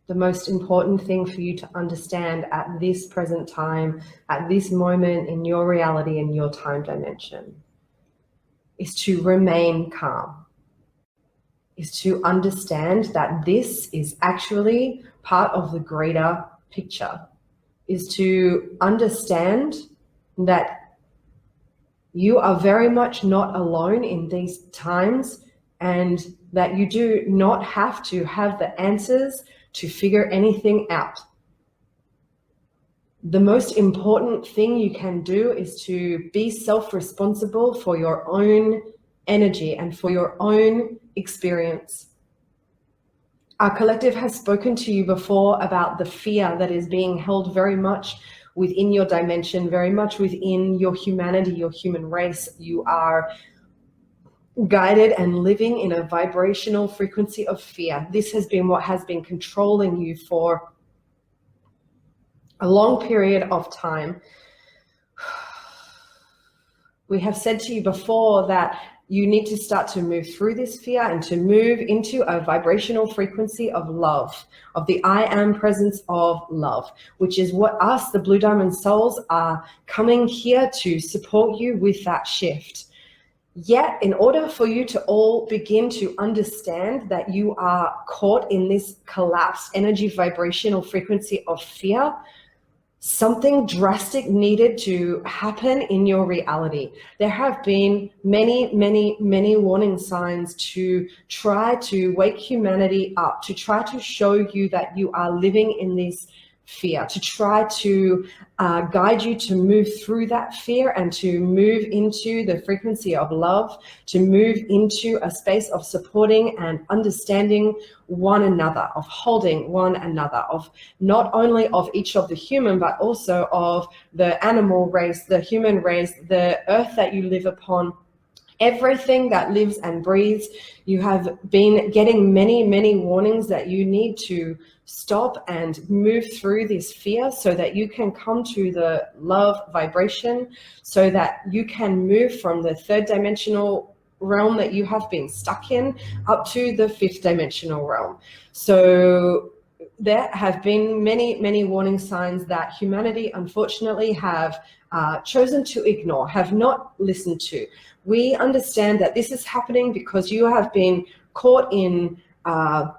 The most important thing for you to understand at this present time, at this moment in your reality, in your time dimension, is to remain calm, is to understand that this is actually part of the greater picture, is to understand that you are very much not alone in these times, and that you do not have to have the answers to figure anything out. The most important thing you can do is to be self-responsible for your own energy and for your own experience. Our collective has spoken to you before about the fear that is being held very much within your dimension, very much within your humanity, your human race. You are guided and living in a vibrational frequency of fear. This has been what has been controlling you for a long period of time. We have said to you before that you need to start to move through this fear and to move into a vibrational frequency of love, of the I am presence of love, which is what us, the Blue Diamond Souls, are coming here to support you with that shift. Yet, in order for you to all begin to understand that you are caught in this collapsed energy vibrational frequency of fear, something drastic needed to happen in your reality. There have been many, many, many warning signs to try to wake humanity up, to try to show you that you are living in this fear, to try to guide you to move through that fear and to move into the frequency of love, to move into a space of supporting and understanding one another, of holding one another, of not only of each of the human, but also of the animal race, the human race, the earth that you live upon. Everything that lives and breathes. You have been getting many, many warnings that you need to stop and move through this fear so that you can come to the love vibration, so that you can move from the third dimensional realm that you have been stuck in up to the fifth dimensional realm. So there have been many, many warning signs that humanity, unfortunately, have chosen to ignore, have not listened to. We understand that this is happening because you have been caught in a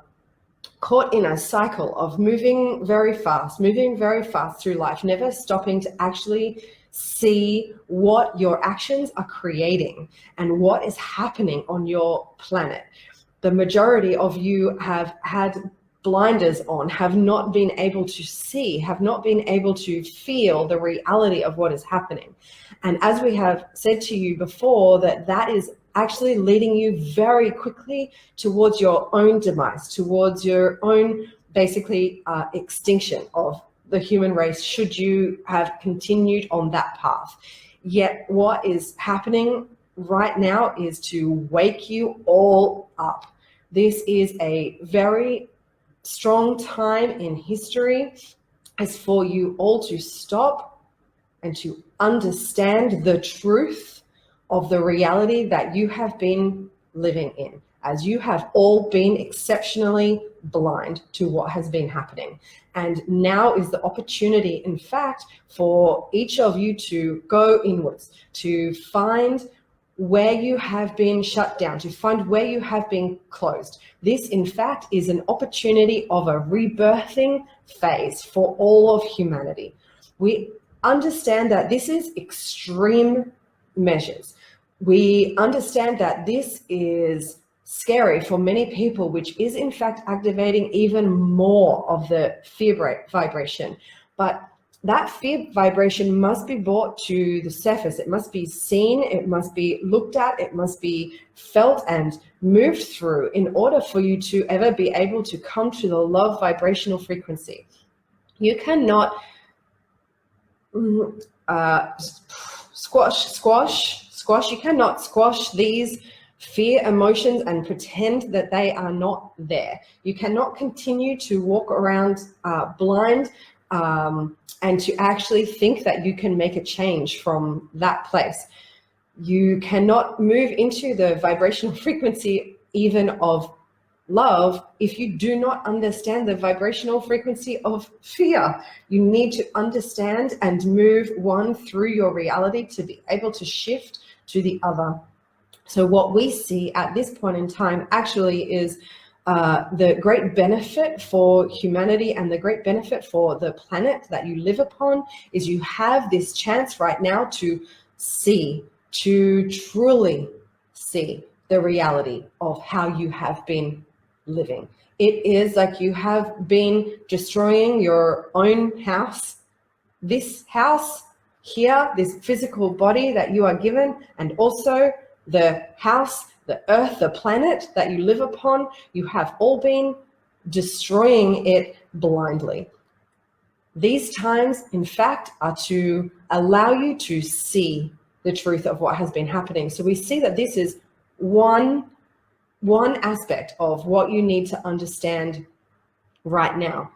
cycle of moving very fast through life, never stopping to actually see what your actions are creating and what is happening on your planet. The majority of you have had blinders on, have not been able to see, have not been able to feel the reality of what is happening. And as we have said to you before, that is actually leading you very quickly towards your own demise, towards your own basically extinction of the human race, should you have continued on that path. Yet what is happening right now is to wake you all up. This is a very strong time in history as for you all to stop and to understand the truth of the reality that you have been living in, as you have all been exceptionally blind to what has been happening. And now is the opportunity, in fact, for each of you to go inwards, to find where you have been shut down, to find where you have been closed. This, in fact, is an opportunity of a rebirthing phase for all of humanity. We understand that this is extreme measures. We understand that this is scary for many people, which is in fact activating even more of the fear vibration. But that fear vibration must be brought to the surface. It must be seen, it must be looked at, it must be felt and moved through in order for you to ever be able to come to the love vibrational frequency. You cannot squash, you cannot squash these fear emotions and pretend that they are not there. You cannot continue to walk around blind and to actually think that you can make a change from that place. You cannot move into the vibrational frequency even of love if you do not understand the vibrational frequency of fear. You need to understand and move one through your reality to be able to shift to the other. So what we see at this point in time actually is the great benefit for humanity and the great benefit for the planet that you live upon is you have this chance right now to see, to truly see the reality of how you have been living. It is like you have been destroying your own house, this house here, this physical body that you are given, and also the house, the earth, the planet that you live upon. You have all been destroying it blindly. These times, in fact, are to allow you to see the truth of what has been happening. So we see that this is one aspect of what you need to understand right now.